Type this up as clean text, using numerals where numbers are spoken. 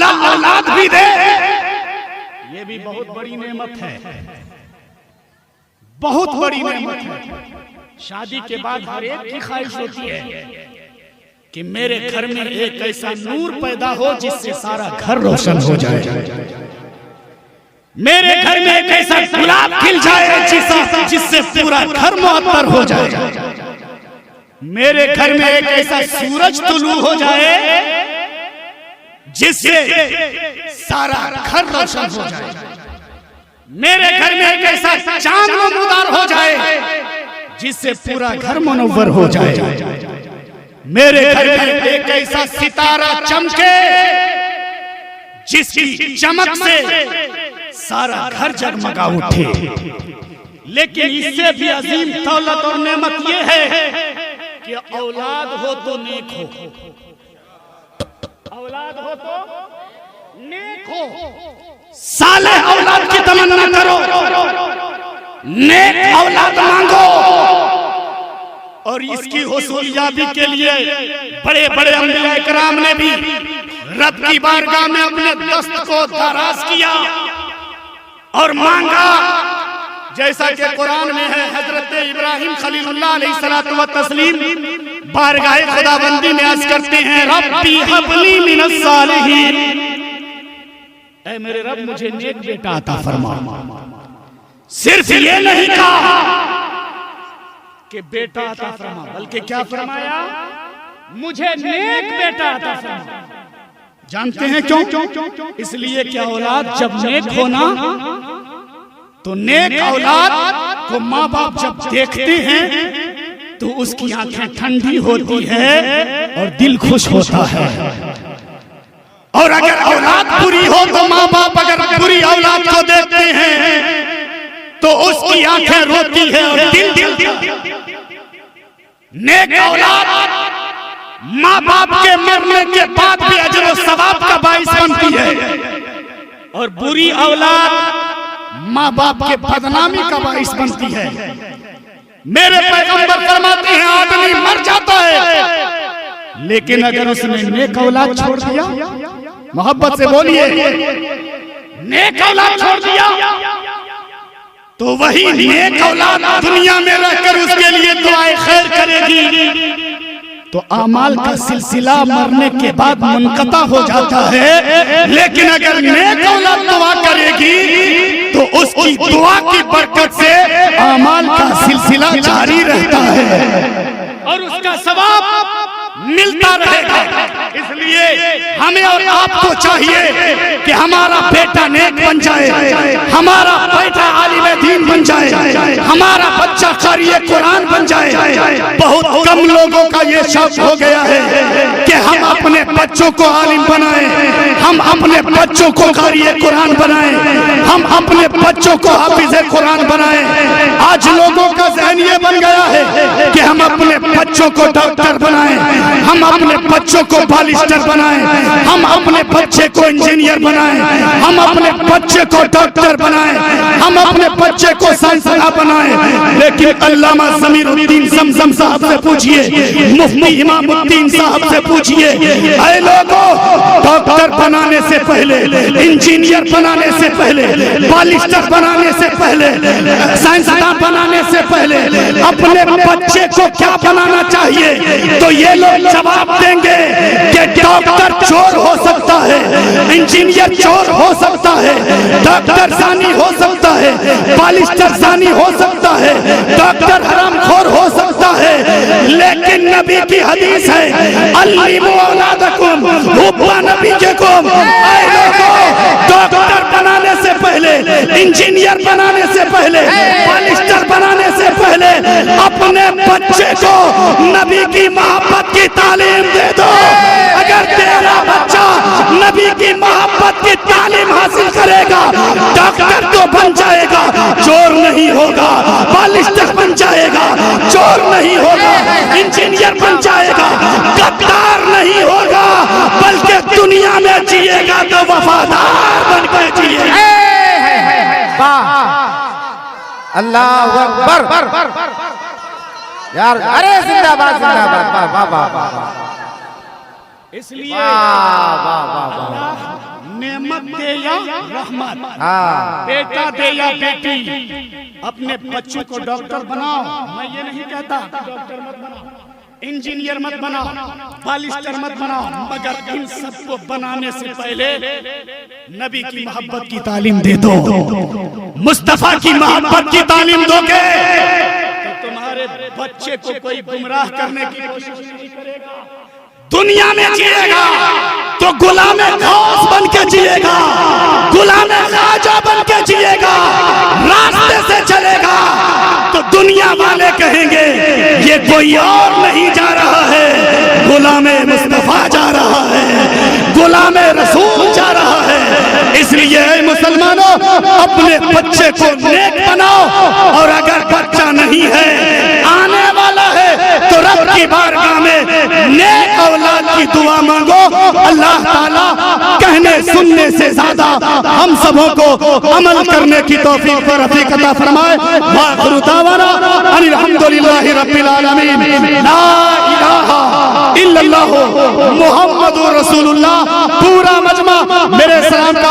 अल्लाह औलाद भी दे, ये भी बहुत बड़ी नेमत है, बहुत बड़ी नेमत है। शादी के बाद हर एक की ख्वाहिश होती है कि मेरे घर में एक ऐसा नूर पैदा हो जिससे सारा घर रोशन हो जाए, मेरे घर में एक ऐसा गुलाब खिल जाए जिससे पूरा घर मुअत्तर हो जाए, मेरे घर में एक ऐसा सूरज तुलू हो जाए जिससे सारा घर रोशन हो जाए, मेरे घर में एक ऐसा चांद नमूदार हो जाए जिससे पूरा घर मुनव्वर हो जाए, मेरे घर में एक ऐसा सितारा चमके जिसकी चमक से सारा घर जगमगा उठे। लेकिन इससे भी अजीम दौलत और नेमत ये है कि औलाद हो तो नेक हो, औलाद हो तो नेक हो। साले औलाद की तमन्ना करो, नेक औलाद मांगो, और इसकी हुसूलियाबी के लिए बड़े बड़े अंबिया इकराम ने भी रब की बारगाह में अपने दस्त को दराज किया और मांगा, जैसा कि कुरान में है। हजरत इब्राहिम खलीलुल्लाह अलैहिस्सलातु व तस्लीम बारगाह खुदाबंदी में अर्ज करते हैं, रब्बी हबली मिनस सालिहीन, ऐ मेरे रब मुझे नेक बेटा अता फरमा। सिर्फ ये नहीं कहा कि बेटा अता फरमा, बल्कि क्या फरमाया, मुझे नेक बेटा अता फरमा। जानते हैं क्यों? इसलिए कि औलाद जब नेक होना, तो नेक औलाद को माँ बाप जब देखते हैं तो उसकी आंखें ठंडी होती है और दिल खुश होता है। और अगर औलाद बुरी हो तो माँ बाप अगर बुरी औलाद को देखते हैं तो उसकी आंखें रोती है और दिल नेक औलाद माँ बाप के मरने के बाद भी अजर और सवाब का बाइस बनती है, और बुरी औलाद माँ बाप के बदनामी का बाइस बनती है। मेरे पैगंबर फरमाते हैं आदमी मर जाता है, लेकिन अगर उसने नेक औलाद छोड़ दिया, मोहब्बत से बोलिए, नेक औलाद छोड़ दिया, तो वही नेक औलाद दुनिया में रहकर उसके लिए दुआएं खैर करेगी। तो आमाल का सिलसिला मरने के बाद मुनक़ता हो जाता है, लेकिन अगर नेक औलाद दुआ करेगी तो उसकी दुआ की बरकत से आमाल का सिलसिला जारी रहता है और उसका सवाब मिलता रहेगा। इसलिए हमें और आपको चाहिए कि हमारा बेटा नेक बन जाए, हमारा बेटा आलिम दीन बन जाए, हमारा बच्चा क़ारी कुरान बन जाए। बहुत कम लोगों का ये शौक हो गया है कि हम अपने बच्चों को आलिम बनाएं, हम अपने बच्चों को क़ारी कुरान बनाएं, हम अपने बच्चों को हाफिज़ कुरान बनाएं। आज लोगों का ज़हन ये बन गया है कि हम अपने बच्चों को डॉक्टर बनाएं, हम अपने बच्चों को बालिस्टर बनाएं, हम अपने बच्चे को इंजीनियर बनाएं, हम अपने बच्चे को डॉक्टर बनाएं, हम अपने बच्चे को साइंसदान बनाएं। लेकिन अल्लामा ज़मीरुद्दीन ज़मज़म साहब से पूछिए, मुफ्ती इमामुद्दीन साहब से पूछिए, ऐ लोगों, डॉक्टर बनाने से पहले, इंजीनियर बनाने से पहले, बालिस्टर बनाने से पहले, साइंसदान बनाने से पहले अपने बच्चे को क्या बनाना चाहिए? तो ये लोग जवाब देंगे कि डॉक्टर चोर हो सकता है, इंजीनियर चोर हो सकता है, डॉक्टर जानी हो सकता है, बालिस्टर जानी हो सकता है, डॉक्टर हरामखोर हो सकता है, लेकिन नबी की हदीस है, अल्लिमू औलादकुम हुब्बा नबिय्यकुम। ऐ लोगों, डॉक्टर बनाने से पहले, इंजीनियर बनाने से पहले, बालिस्टर बनाने से पहले अपने बच्चे को नबी की मोहब्बत की तालीम दे दो। अगर तेरा बच्चा नबी की मोहब्बत की तालीम हासिल करेगा, डॉक्टर तो बन जाएगा, चोर नहीं होगा, बालिस्टर बन जाएगा, चोर नहीं होगा, इंजीनियर बन जाएगा, गद्दार नहीं होगा, बल्कि दुनिया में जिएगा तो वफादार बन कर जिएगा। अल्लाहु अकबर यार, अरे जिंदाबाद जिंदाबाद, वाह वाह वाह वाह। इसलिए वाह वाह वाह वाह। दे या रहमत, हाँ बेटा दे या बेटी, अपने बच्चों को डॉक्टर बनाओ। मैं ये नहीं कहता डॉक्टर मत बनाओ, इंजीनियर मत बनाओ, बालिस्टर मत बनाओ, मगर इन सबको बनाने से पहले नबी की मोहब्बत की तालीम दे दो। मुस्तफा की मोहब्बत की तालीम दोगे तो तुम्हारे बच्चे को कोई गुमराह करने की कोशिश नहीं करेगा। दुनिया में जिएगा तो गुलाम गौस बन के जिएगा, गुलाम ख्वाजा बन के जिएगा। रास्ते से चलेगा तो दुनिया वाले कहेंगे ये कोई और नहीं जा रहा है, गुलाम मुस्तफा जा रहा है, गुलाम रसूल जा रहा है। इसलिए मुसलमानों, अपने बच्चे को नेक बनाओ, और अगर बच्चा नहीं है, आने वाला है, तो रब की बारगाह में नेक औलाद की दुआ मांगो। अल्लाह ताला कहने सुनने से ज्यादा हम सबों को अमल करने की तौफीक और रफ़ीक अता फरमाए। वाखिरु दावाना अनिल हम्दुलिल्लाहि रब्बिल आलमीन, ला इलाहा इल्लल्लाह मुहम्मदुर रसूलुल्लाह। पूरा मजमा मेरे सलाम का